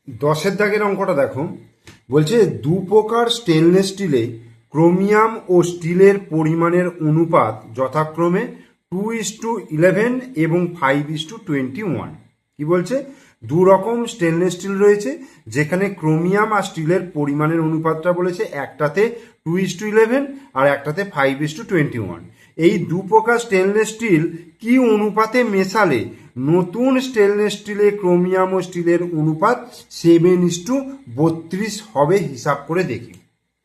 10 দাগের অঙ্কটা দেখো। বলছে দু প্রকার স্টেনলেস স্টিলে ক্রোমিয়াম ও স্টিলের পরিমাণের অনুপাত যথাক্রমে 2:11 এবং 5:21। কি বলছে? দু রকম স্টেনলেস স্টিল রয়েছে যেখানে ক্রোমিয়াম আর স্টিলের পরিমাণের অনুপাতটা বলেছে একটাতে 2:11 আর একটাতে 5:21। এই দু প্রকার স্টেনলেস স্টিল কি অনুপাতে মেশালে নতুন স্টেনলেস স্টিলে ক্রোমিয়াম ও স্টিলের অনুপাত 7:32 হবে হিসাব করে দেখি।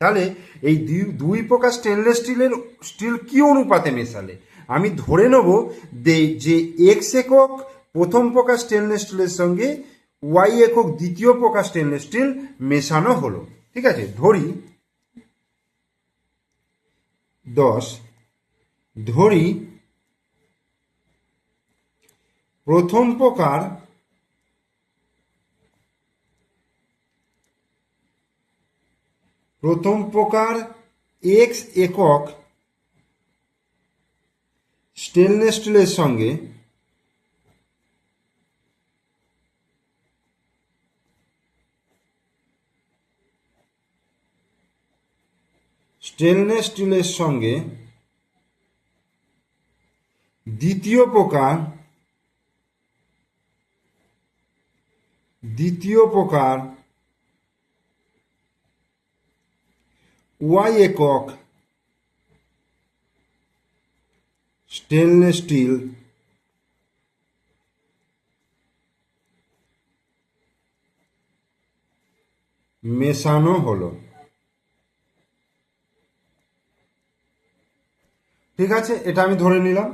তাহলে এই দুই প্রকার স্টিল কি অনুপাতে মেশালে আমি ধরে নেব যে এক্স একক প্রথম প্রকার স্টেনলেস স্টিলের সঙ্গে ওয়াই একক দ্বিতীয় প্রকার স্টেনলেস স্টিল মেশানো হলো। ঠিক আছে, ধরি 10, ধরি প্রথম প্রকার এক্স একক স্টেনলেস স্টিলের সঙ্গে দ্বিতীয় প্রকার ওয়াই একক স্টেনলেস স্টিল মেশানো হলো। ঠিক আছে, এটা আমি ধরে নিলাম।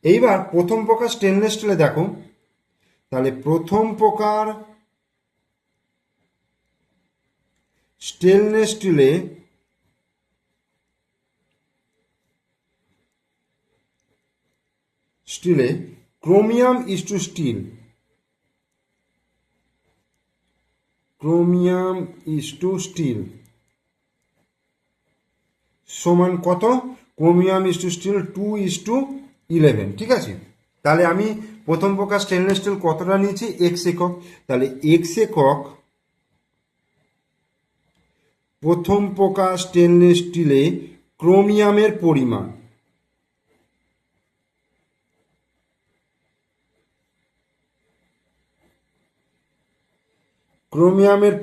এইবার প্রথম প্রকার স্টেনলেস স্টিলে দেখো, তাহলে প্রথম প্রকার stainless স্টিলে chromium is to still সমান কত? Chromium is to still 2:11। ঠিক আছে, তাহলে আমি প্রথম প্রকার স্টেনলেস স্টিল কতটা নিয়েছি? এক্স একক। তাহলে এক্স একক প্রথম প্রকার স্টেনলেস স্টিলে ক্রোমিয়ামের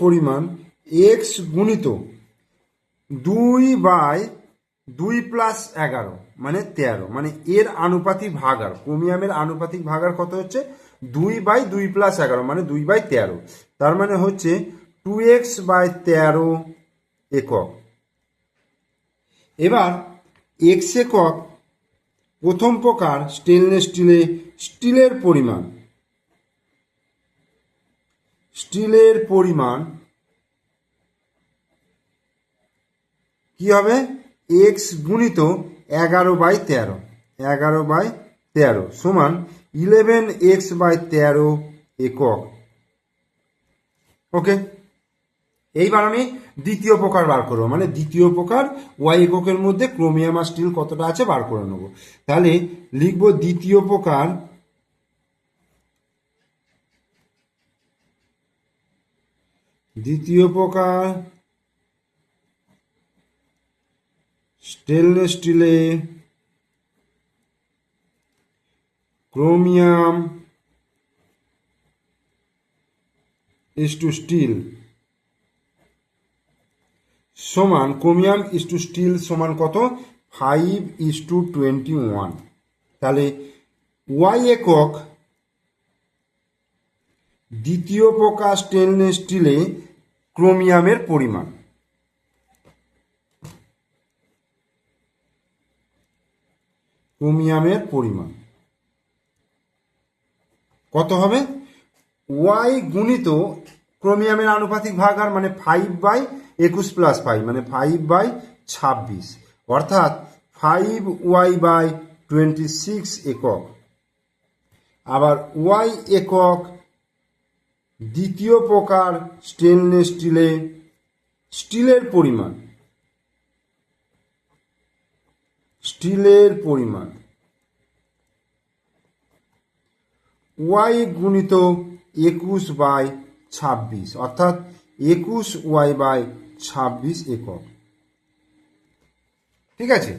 পরিমাণ এক্স গুণিত 2/2+11 মানে 13, মানে এর আনুপাতিক ভাগার, ক্রোমিয়ামের আনুপাতিক ভাগার কত হচ্ছে? 2/2+11 মানে 2/13। তার মানে হচ্ছে 2x/13 একক। এবার এক্স একক প্রথম প্রকার স্টেনলেস স্টিলের পরিমাণ কি হবে? এক্স গুণিত 11/13 সমান 11x/13 একক। ওকে, এইবার আমি দ্বিতীয় প্রকার বার করবো, মানে দ্বিতীয় প্রকার ওয়াই এককের মধ্যে ক্রোমিয়াম আর স্টিল কতটা আছে বার করে নেবো। তাহলে লিখবো দ্বিতীয় প্রকার stainless স্টিলে chromium is to still সমান ক্রোমিয়াম ইস টু স্টিল সমান কত? 5:21। তাহলে ওয়াই একক দ্বিতীয় প্রকার স্টেনলেস স্টিলে ক্রোমিয়ামের পরিমাণ কত হবে? ওয়াই গুণিত ক্রোমিয়ামের আনুপাতিক ভাগার মানে 5/21+5 মানে 5/26, অর্থাৎ 5y/26 একক। আবার ওয়াই একক দ্বিতীয় প্রকার স্টেনলেস স্টিলের পরিমাণ ওয়াই গুণিত 21/26 26, অর্থাৎ 21y/26 একক। ঠিক আছে,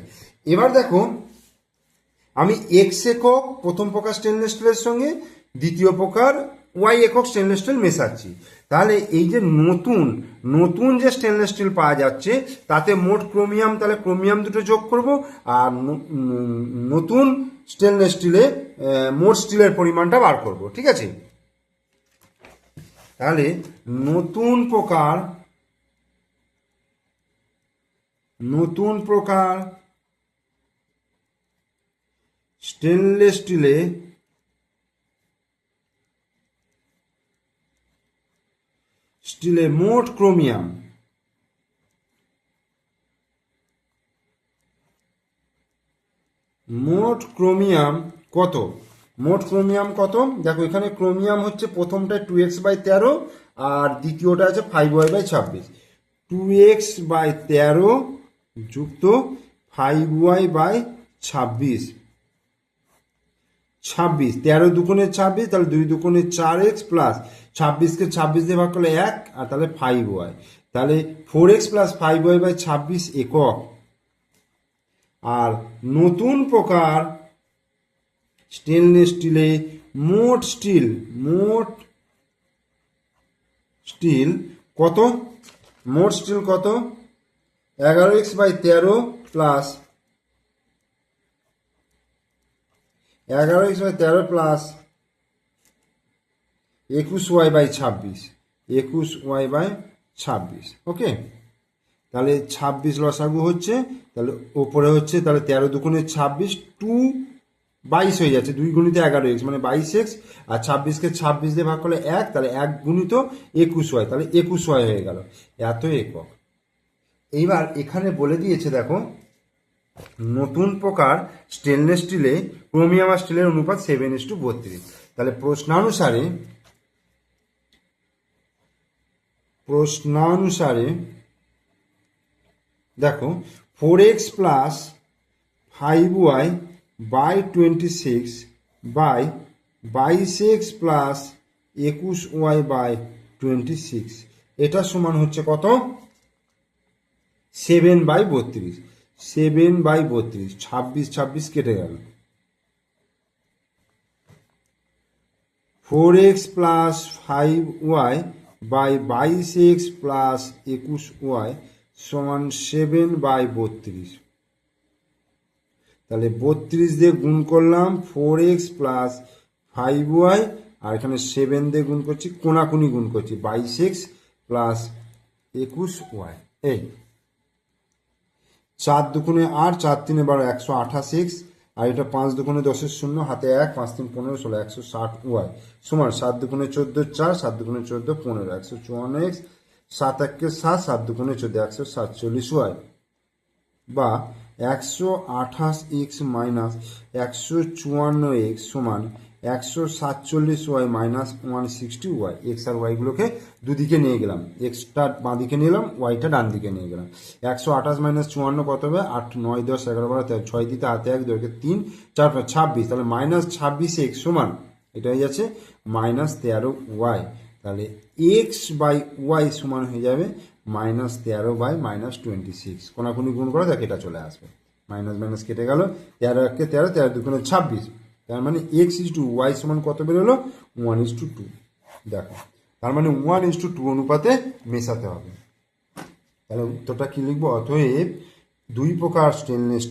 এবার দেখো আমি এক্স একক প্রথম প্রকার স্টেনলেস স্টিলের সঙ্গে দ্বিতীয় প্রকার ওয়াই একক স্টেনলেস স্টিল মেশাচ্ছি। তাহলে এই যে নতুন নতুন যে স্টেনলেস স্টিল পাওয়া যাচ্ছে তাতে মোট ক্রোমিয়াম, তাহলে ক্রোমিয়াম দুটো যোগ করব, আর নতুন স্টেনলেস স্টিলে মোট স্টিলের পরিমাণটা বার করব। ঠিক আছে, তাহলে নতুন প্রকার স্টেনলেস স্টিলে মোট ক্রোমিয়াম কত? মোট ক্রোমিয়াম কত? দেখো এখানে ক্রোমিয়াম হচ্ছে প্রথমটা 2x/13 আর দ্বিতীয়টা আছে 5y/26। 2x/13 যুক্ত 5y/26, 13 দুগুণে 26, তাহলে 2 দুগুণে 4x প্লাস 26কে 26 দিয়ে ভাগ করলে 1, আর তাহলে 5y, তাহলে 4x প্লাস 5y/26 একক। আর নতুন প্রকার স্টেনলেস স্টিলে মোট স্টিল কত? মোট স্টিল কত? 11x/13 plus 21y/26, 21y/26। ওকে, তাহলে 26 লসাগু হচ্ছে, তাহলে ওপরে হচ্ছে, তাহলে 13 দুগুণে 26, 22 হয়ে যাচ্ছে, 2 গুণিত 11x মানে 22x, আর 26কে 26 দিয়ে ভাগ করলে 1, তাহলে 1 গুণিত 21y, তাহলে 21y হয়ে গেল, এত একক। এইবার এখানে বলে দিয়েছে দেখো নতুন প্রকার স্টেনলেস স্টিলে ক্রোমিয়াম আর স্টিলের অনুপাত 7:32। তাহলে প্রশ্নানুসারে দেখো 4x plus 5y/26 by 22x plus 21y/26, এটা সমান হচ্ছে কত? 7/32। 7/32, 26 কেটে গেল। 4x plus 5y/22x plus 21y সমান 7/32। তাহলে 32 দিয়ে গুণ করলাম 4x প্লাস 5y, আর এখানে 7 দিয়ে গুণ করছি, কোনাকুনি গুণ করছি, 22x প্লাস 21y। এই 4 দুগুণে 8, 4 3 12, 128x, আর এটা 5 দুগুণে 10 0, হাতে 1, 5 3 15 16, 160y সমান 7 দুগুণে 14 4, 7 দুগুণে 14 15, 154x, 7 1 7, 7 দুগুণে 14, 147y, বা 128x মাইনাস 154x সমান 147y মাইনাস 160y। এক্স আর ওয়াই গুলোকে দুদিকে নিয়ে গেলাম, এক্সটা বাঁ দিকে নিয়ে গেলাম, ওয়াইটা ডান দিকে নিয়ে গেলাম। 128 মাইনাস 54 কত হবে? 8 9 10 11 12 13, 6 দিতে হাতে 1 2 3 4 5 26, তাহলে মাইনাস 26x সমান এটা হয়ে যাচ্ছে মাইনাস 13y। তাহলে x/y সমান হয়ে যাবে মাইনাস 13/-26। কোনাকুনি গুণ করে দেখ এটা চলে আসবে, মাইনাস মাইনাস কেটে গেল, 13 1 13, 13 দুগুণে 26, তার মানে x/y সমান কত বেরোলো? 1:2। দেখো তার মানে 1:2 অনুপাতে মেশাতে হবে। তাহলে উত্তরটা কি লিখবো? অতএব দুই প্রকার স্টেনলেস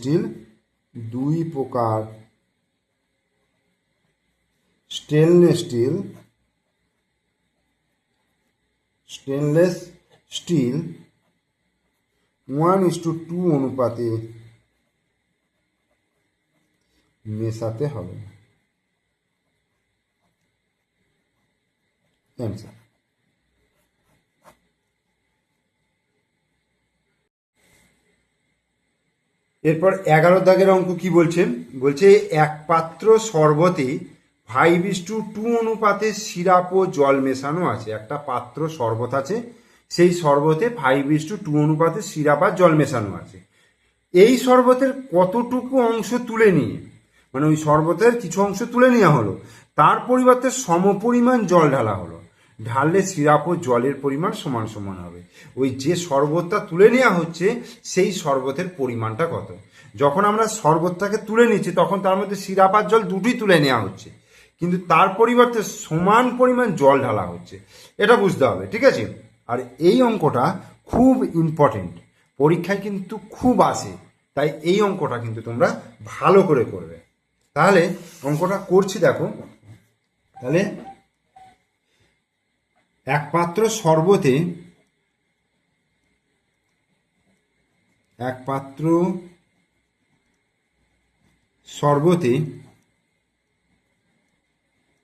স্টিল 1:2 অনুপাতে মেশাতে হবে। অ্যান্সার। এরপর 11 দাগের অঙ্ক কি বলছে? বলছে এক পাত্র শরবতে 5:2 অনুপাতে সিরাপ ও জল মেশানো আছে। একটা পাত্র শরবত আছে, সেই শরবতে 5:2 অনুপাতে সিরাপ আর জল মেশানো আছে। এই শরবতের কতটুকু অংশ তুলে নিয়ে, মানে ওই শরবতের কিছু অংশ তুলে নেওয়া হলো, তার পরিবর্তে সমপরিমাণ জল ঢালা হলো। ঢাললে সিরাপ ও জলের পরিমাণ সমান সমান হবে। ওই যে শরবতটা তুলে নেওয়া হচ্ছে সেই শরবতের পরিমাণটা কত। যখন আমরা শরবতটাকে তুলে নিচ্ছি তখন তার মধ্যে সিরাপ আর জল দুটোই তুলে নেওয়া হচ্ছে, কিন্তু তার পরিবর্তে সমান পরিমাণ জল ঢালা হচ্ছে, এটা বুঝতে হবে, ঠিক আছে। আর এই অঙ্কটা খুব ইম্পর্টেন্ট, পরীক্ষায় কিন্তু খুব আসে, তাই এই অঙ্কটা কিন্তু তোমরা ভালো করে করবে। তাহলে অঙ্কটা করছি, দেখো। তাহলে এক পাত্র শরবতে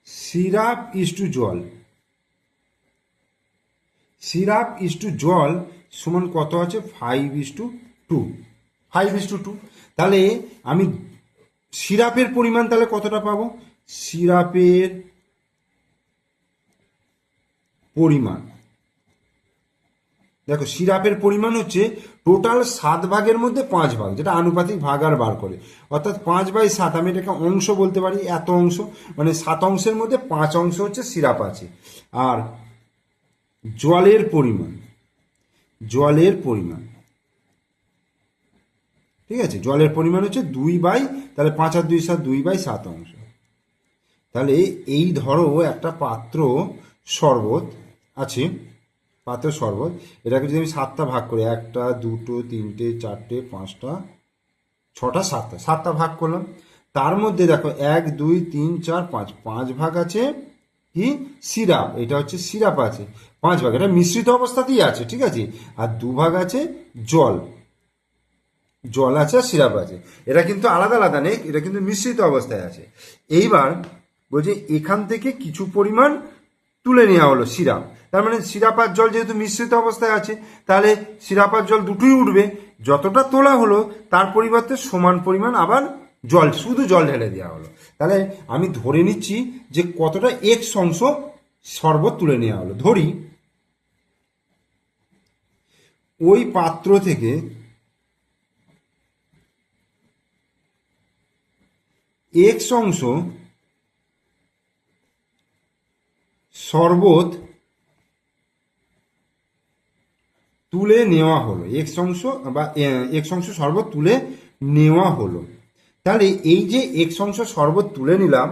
সিরাপ ইস্টু জল সমান কত আছে? 5:2। তাহলে আমি সিরাপের পরিমাণ তাহলে কতটা পাবো? সিরাপের পরিমাণ, দেখো সিরাপের পরিমাণ হচ্ছে টোটাল 7 ভাগের মধ্যে 5 ভাগ, যেটা আনুপাতিক ভাগার বার করে, অর্থাৎ 5/7। আমি এটাকে অংশ বলতে পারি, এত অংশ, মানে 7 অংশের মধ্যে 5 অংশ হচ্ছে সিরাপ আছে। আর জলের পরিমাণ, ঠিক আছে, জলের পরিমাণ হচ্ছে 2 তাহলে 5 আর 2 7, 2/7 অংশ। তাহলে এই ধরো একটা পাত্র শরবত আছে, এটাকে যদি আমি 7টা ভাগ করি, 1টা 2টো 3টে 4টে 5টা 6টা 7টা ভাগ করলাম। তার মধ্যে দেখো 1 2 3 4 5 ভাগ আছে কি সিরাপ, এটা হচ্ছে সিরাপ আছে 5 ভাগ, এটা মিশ্রিত অবস্থাতেই আছে, ঠিক আছে। আর 2 ভাগ আছে জল আছে আর সিরাপ আছে, এটা কিন্তু আলাদা আলাদা নেই, এটা কিন্তু মিশ্রিত অবস্থায় আছে। এইবার বলছে এখান থেকে কিছু পরিমাণ তুলে নেওয়া হলো সিরাপ, তার মানে সিরাপ আর জল যেহেতু মিশ্রিত অবস্থায় আছে, তাহলে সিরাপ আর জল দুটোই উঠবে। যতটা তোলা হলো তার পরিবর্তে সমান পরিমাণ আবার শুধু জল ঢেলে দেওয়া হলো। তাহলে আমি ধরে নিচ্ছি যে কতটা x অংশ শরবত তুলে নেওয়া হলো। ধরি ওই পাত্র থেকে x অংশ শরবত তুলে নেওয়া হলো, x অংশ শরবত তুলে নেওয়া হলো। তাহলে এই যে x অংশ শরবত তুলে নিলাম,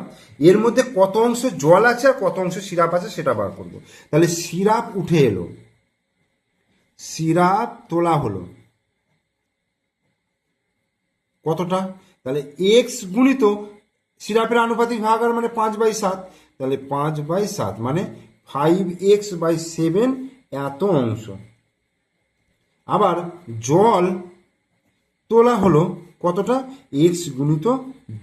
এর মধ্যে কত অংশ জল আছে আর কত অংশ সিরাপ আছে সেটা বার করব। তাহলে সিরাপ উঠে এলো, সিরাপ তোলা হলো কতটা? তাহলে x গুণিত সিরাপের আনুপাতিক ভাগার মানে 5/7, তাহলে 5/7 মানে 5x/7 এত অংশ। আবার জল তোলা হলো কতটা? x গুণিত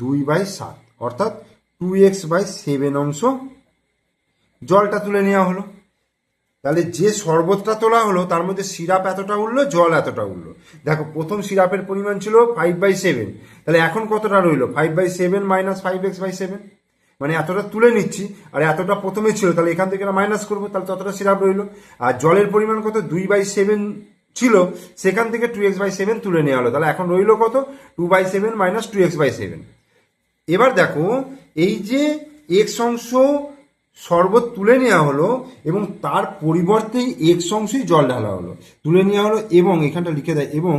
2/7, অর্থাৎ 2x/7 অংশ জলটা তুলে নেওয়া হলো। তাহলে যে শরবতটা তোলা হলো তার মধ্যে সিরাপ এতটা উঠলো, জল এতটা উঠলো। দেখো প্রথম সিরাপের পরিমাণ ছিল 5/7, তাহলে এখন কতটা রইলো? 5/7 - 5x/7, মানে এতটা তুলে নিচ্ছি, আর এতটা প্রথমে ছিল, তাহলে এখান থেকে মাইনাস করবো, তাহলে ততটা সিরাপ রইলো। আর জলের পরিমাণ কত? 2/7 ছিল, সেখান থেকে 2x/7 তুলে নেওয়া হলো, তাহলে এখন রইলো কত? 2/7 - 2x/7। এবার দেখো এই যে x অংশ শরবত তুলে নেওয়া হলো এবং তার পরিবর্তে x অংশই জল ঢালা হলো, তুলে নেওয়া হলো, এবং এখানটা লিখে দেয়, এবং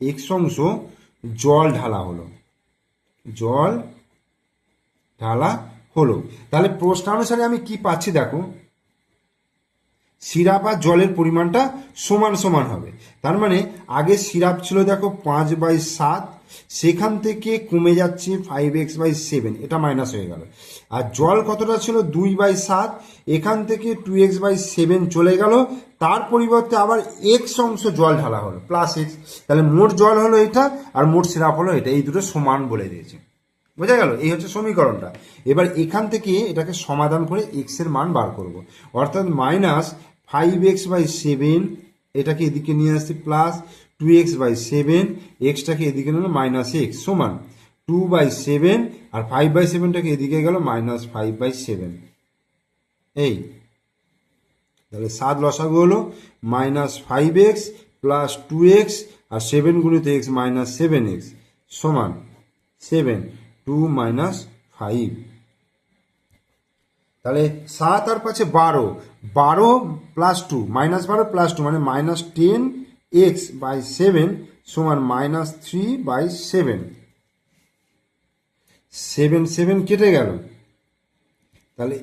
x অংশ জল ঢালা হলো, তাহলে প্রশ্নানুসারে আমি কি পাচ্ছি দেখো, সিরাপ আর জলের পরিমাণটা সমান সমান হবে। তার মানে আগে সিরাপ ছিল দেখো 5/7, সেখান থেকে কমে যাচ্ছে 5x/7, এটা মাইনাস হয়ে গেল। আর জল কতটা ছিল? 2/7, এখান থেকে 2x/7 চলে গেল, তার পরিবর্তে আবার x অংশ জল ঢালা হলো প্লাস x, তাহলে মোট জল হলো এটা আর মোট সিরাপ হলো এটা, এই দুটো সমান বলে দিয়েছে। বোঝা গেল? এই হচ্ছে সমীকরণটা। এবার এখান থেকে এটাকে সমাধান করে x এর মান বার করব, অর্থাৎ -5x/7, এটাকে এদিকে নিয়ে আসছি প্লাস 2x/7, এক্সটাকে এদিকে নিল -x, সমান 2/7, আর 5/7টাকে এদিকে গেল -5/7। এই তাহলে 7 লসাগু হলো -5x + 2x, আর 7 গুণিত x -7x সমান 7, 2 - 5। তাহলে 7 আর 5 12, 12 প্লাস 2 -12 প্লাস 2 মানে -10x/7 সমান -3/7। 7 7 কেটে গেল, তাহলে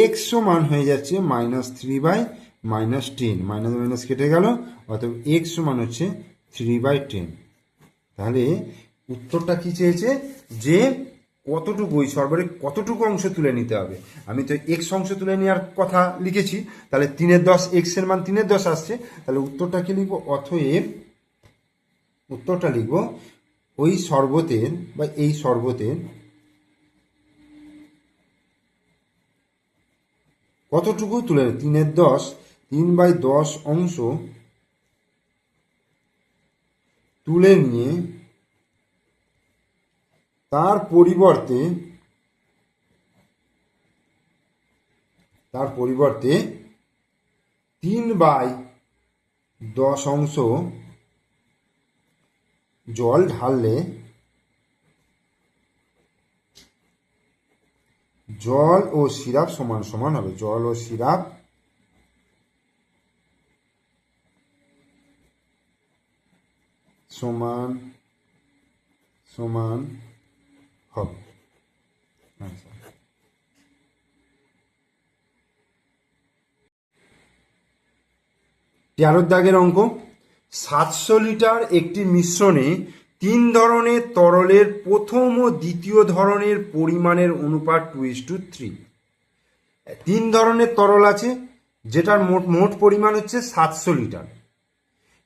x সমান হয়ে যাচ্ছে -3/-10, মাইনাস মাইনাস কেটে গেল, অতএব x সমান হচ্ছে 3/10। তাহলে উত্তরটা কি চেয়েছে, যে কতটুকু ওই সর্বরের কতটুকু অংশ তুলে নিতে হবে। আমি তো এক্স অংশ তুলে নেওয়ার কথা লিখেছি, তাহলে 3/10, এক্স এর মান 3/10 আসছে, তাহলে উত্তরটা কি লিখবো, অতএব উত্তরটা লিখব ওই সর্বতের বা এই সর্বতের কতটুকু তুলে 3/10, 3/10 অংশ তুলে নিয়ে তার পরিবর্তে 3/10 অংশ জল ঢাললে জল ও সিরাপ সমান সমান হবে। জল ও সিরাপ সমান সমান হবে। 13 দাগের অঙ্ক, 700 লিটার একটি মিশ্রণে 3 ধরনের তরলের প্রথম ও দ্বিতীয় ধরনের পরিমাণের অনুপাত 2:3। 3 ধরনের তরল আছে, যেটার মোট পরিমাণ হচ্ছে 700 লিটার।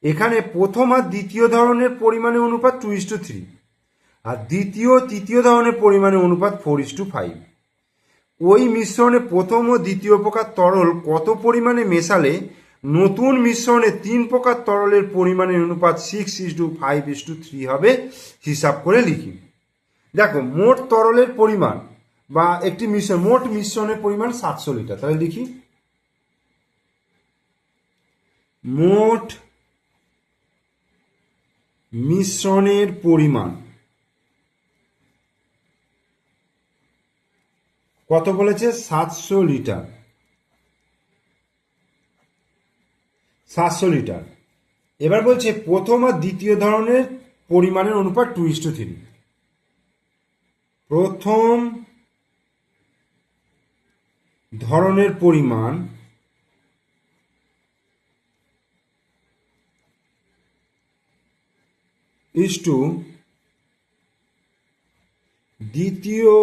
এখানে প্রথম আর দ্বিতীয় ধরনের পরিমাণের অনুপাত 2:3, আর দ্বিতীয় তৃতীয় ধরনের পরিমাণের অনুপাত 4:5। ওই মিশ্রণে প্রথম ও দ্বিতীয় প্রকার তরল কত পরিমাণে মেশালে নতুন মিশ্রণে 3 প্রকার তরলের পরিমাণের অনুপাত 6:5:3 হবে, হিসাব করে লিখি। দেখো, মোট তরলের পরিমাণ বা একটি মোট মিশ্রণের পরিমাণ 700 লিটার, তাহলে লিখি মোট মিশ্রণের পরিমাণ কত বলেছে, 700 লিটার। 700 লিটার। এবার বলছে প্রথম আর দ্বিতীয় ধরনের পরিমাণের অনুপাত 2:3। প্রথম ধরনের পরিমাণ ইস্টু দ্বিতীয়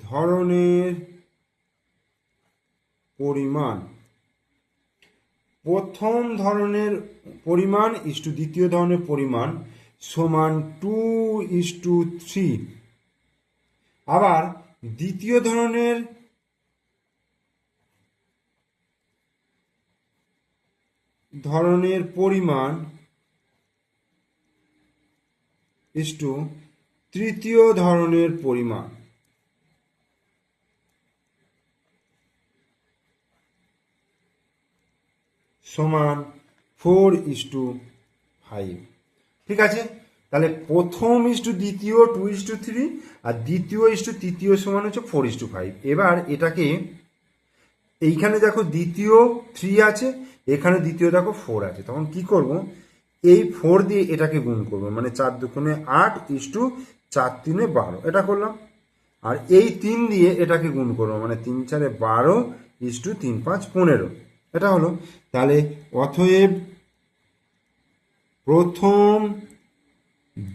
ধরনের পরিমাণ। প্রথম ধরনের পরিমাণ ইস্টু দ্বিতীয় ধরনের পরিমাণ সমান 2:3। আবার দ্বিতীয় ধরনের পরিমাণ ইস্টু তৃতীয় ধরনের পরিমাণ সমান 4:5। ঠিক আছে, তাহলে প্রথম ইস্টু দ্বিতীয় 2:3, আর দ্বিতীয় ইস্টু তৃতীয় সমান হচ্ছে 4:5। এবার এটাকে এইখানে দেখো দ্বিতীয় 3 আছে, এখানে দ্বিতীয় দেখো 4 আছে, তখন কি করব, এই 4 দিয়ে এটাকে গুণ করবো, মানে 4×2 8 4 3 12, এটা করলাম। আর এই 3 দিয়ে এটাকে গুণ করবো, মানে 3 4 12 3 5 15, এটা হলো। তাহলে অতএব প্রথম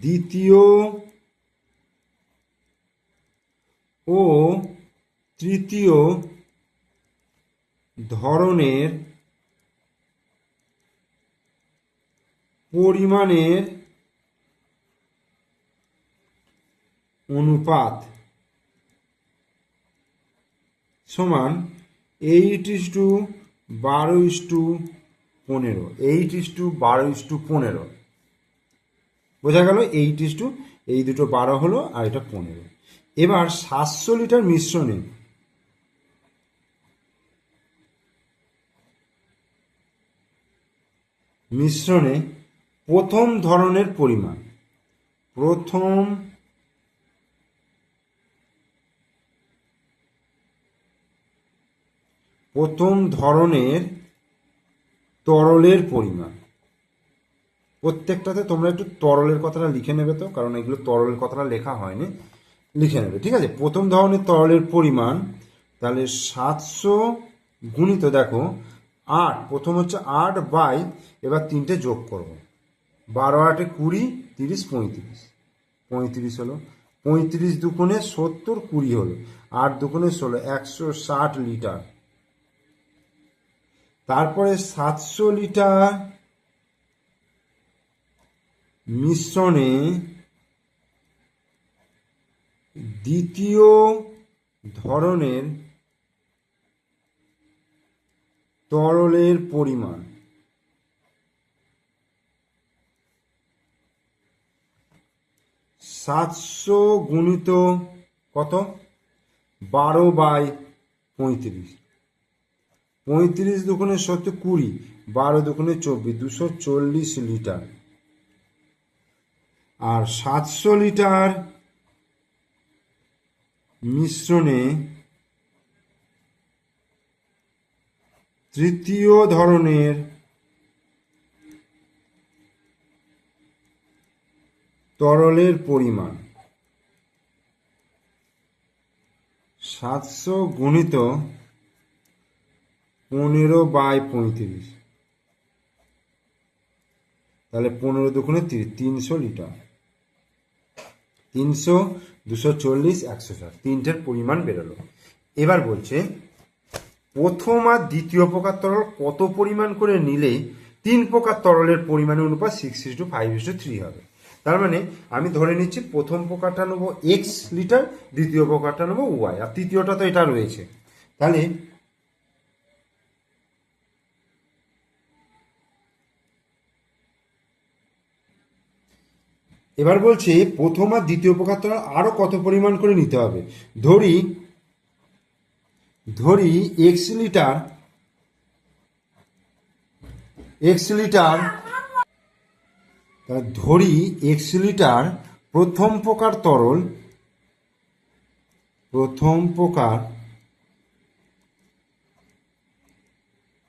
দ্বিতীয় ও তৃতীয় ধরনের পরিমাণের অনুপাত সমান 8:12:15। 8:12:15 বোঝা গেল। 8 এই দুটো 12 হলো, আর এটা 15। এবার 700 লিটার মিশ্রণে প্রথম ধরনের পরিমাণ, প্রথম প্রথম ধরনের তরলের পরিমাণ। প্রত্যেকটাতে তোমরা একটু তরলের কথাটা লিখে নেবে, তো কারণ এগুলো তরলের কথাটা লেখা হয়নি, লিখে নেবে, ঠিক আছে। প্রথম ধরনের তরলের পরিমাণ, তাহলে 700 গুণিত দেখো 8, প্রথম হচ্ছে 8 বাই, এবার 3টে যোগ করবো, 12 8 20 30 35, 35 হলো, 35 দুগুণে 70 20 হলো, 8 দুগুণে 16, 160 লিটার। তারপরে 700 লিটার মিশ্রণে দ্বিতীয় ধরনের তরলের পরিমাণ, 700 গুণিত কত, 12 বাই 35, 35 দুগুণে 70 20, 12 দুগুণে 24, 240 লিটার। আর 700 লিটার মিশ্রণে তৃতীয় ধরনের তরলের পরিমাণ, 700 গুণিত 15 বাই 35, তাহলে 15 দুগুণে 30, 300 লিটার। 300, 240, 160, তিনটের পরিমাণ বেরোলো। এবার বলছে প্রথম আর দ্বিতীয় প্রকার তরল কত পরিমাণ করে নিলে 3 প্রকার তরলের পরিমাণের অনুপাত 6:5:3 হবে। তার মানে আমি ধরে নিচ্ছি প্রথম প্রকারটা নেবো এক্স লিটার, দ্বিতীয় প্রকারটা নেবো ওয়াই, আর তৃতীয়টা তো এটা রয়েছে। তাহলে এবার বলছে প্রথম আর দ্বিতীয় প্রকার তরল আরো কত পরিমাণ করে নিতে হবে। ধরি এক্স লিটার ধরি এক্স লিটার প্রথম প্রকার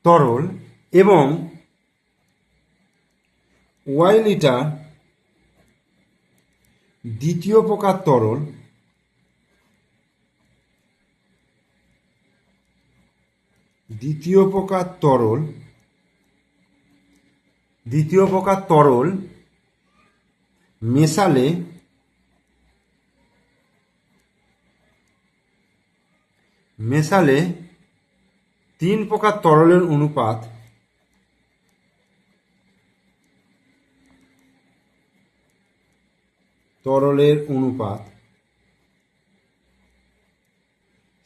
তরল এবং ওয়াই লিটার দ্বিতীয় প্রকার তরল, দ্বিতীয় প্রকার তরল মেশালে তিন প্রকার তরলের অনুপাত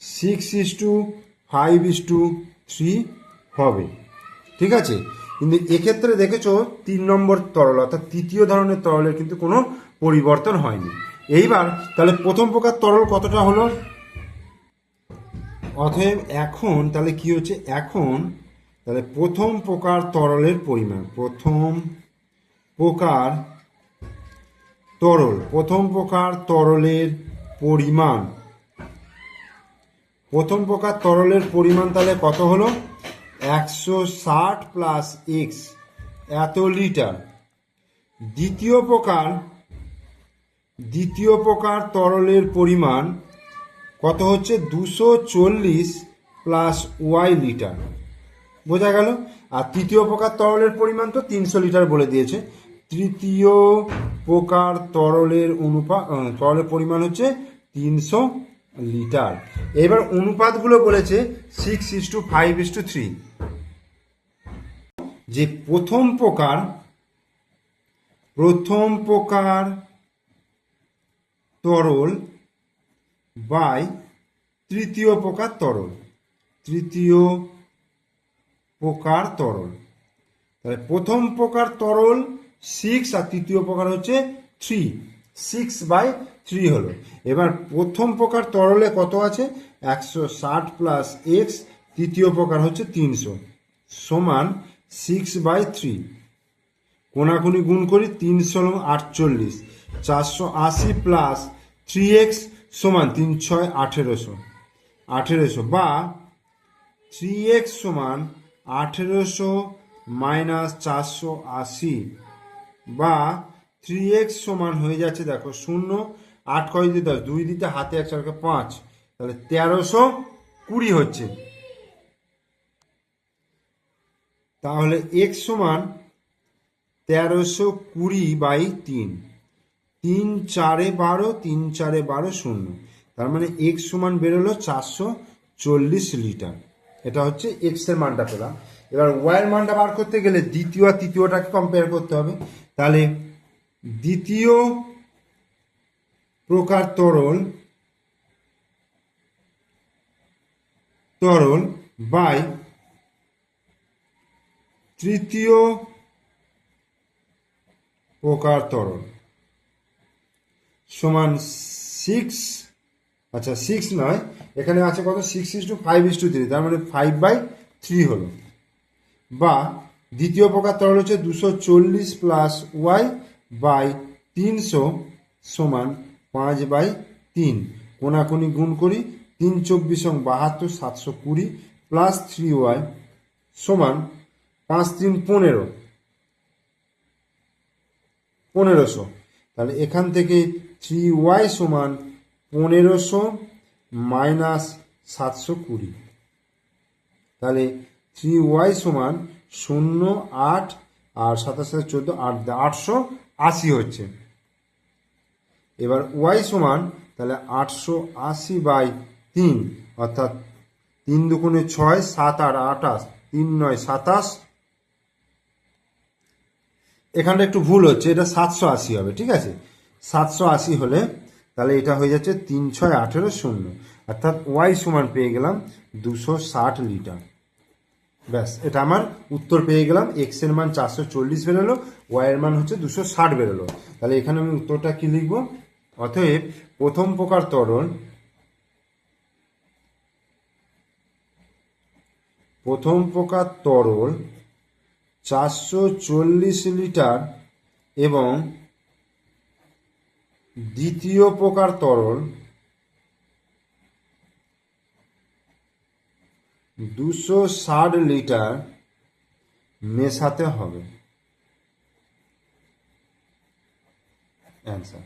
6:5:3 হবে, ঠিক আছে। কিন্তু এক্ষেত্রে দেখেছো 3 নম্বর তরল অর্থাৎ তৃতীয় ধরনের তরলের কিন্তু কোনো পরিবর্তন হয়নি। এইবার তাহলে প্রথম প্রকার তরল কতটা হলো, অতএব এখন তাহলে কি হচ্ছে, এখন তাহলে প্রথম প্রকার তরলের পরিমাণ, প্রথম প্রকার তরলের পরিমাণ তাহলে কত হলো, 160 প্লাস এক্স এত লিটার। দ্বিতীয় প্রকার তরলের পরিমাণ কত হচ্ছে, 240 প্লাস ওয়াই লিটার, বোঝা গেল। আর তৃতীয় প্রকার তরলের পরিমাণ তো 300 লিটার বলে দিয়েছে। তৃতীয় প্রকার তরলের পরিমাণ হচ্ছে 300 লিটার। এবার অনুপাতগুলো বলেছে 6:5:3, যে প্রথম প্রকার তরল বাই তৃতীয় প্রকার তরল, তাহলে প্রথম প্রকার তরল 6 আর তৃতীয় প্রকার হচ্ছে 3, 6/3 হলো। এবার প্রথম প্রকার তরলে কত আছে, 160 প্লাস এক্স, তৃতীয় প্রকার হচ্ছে 300 সমান 6/3, কোনাকুনি গুণ করি, 300 48, 480 প্লাস 3x সমান 3 6 1800 বা 3x সমান 1800 মাইনাস 480 বা 3x সমান হয়ে যাচ্ছে দেখো 0, 8 কয় দিতে 10, 2 দিতে হাতে 1 চারকে 5, তাহলে 1320 হচ্ছে। তাহলে x সমান 1320/3, 3 4 12, 3 4 12 0, তার মানে x সমান বেরোলো 440 লিটার। এটা হচ্ছে x এর মানটা পেলাম। এবার y এর মানটা বার করতে গেলে দ্বিতীয় আর তৃতীয়টাকে কম্পেয়ার করতে হবে। তাহলে দ্বিতীয় প্রকার তরল বাই তৃতীয় প্রকার তরল সমান 6, আচ্ছা 6 নয়, এখানে আছে কত 6:5:3, তার মানে 5/3 হলো। বা দ্বিতীয় প্রকার তরল হচ্ছে 240 প্লাস ওয়াই বাই 300 সমান 5/3, কোনাকুনি গুণ করি, 3 24 72, 720 প্লাস 3y সমান 5 3 15, 1500। তাহলে এখান থেকে 3y সমান 1500 মাইনাস 720, তাহলে 3y সমান 0, 8 আর 7 14, 880 হচ্ছে। এবার y সমান তাহলে 880/3, অর্থাৎ 3 দুগুণে 6, 7 আর 28, 3 9 27। এখানটা একটু ভুল হচ্ছে, এটা 780 হবে, ঠিক আছে। 780 হলে তাহলে এটা হয়ে যাচ্ছে 3 6 18 0, অর্থাৎ y সমান পেয়ে গেলাম 260 লিটার। ব্যাস, এটা আমার উত্তর পেয়ে গেলাম। এক্স এর মান 440 বেরোলো, ওয়াই এর মান হচ্ছে 260 বেরোলো। তাহলে এখানে আমি উত্তরটা কি লিখবো? অতএব প্রথম প্রকার তরল 440 লিটার এবং দ্বিতীয় প্রকার তরল 260 লিটার মেশাতে হবে। অ্যান্সার।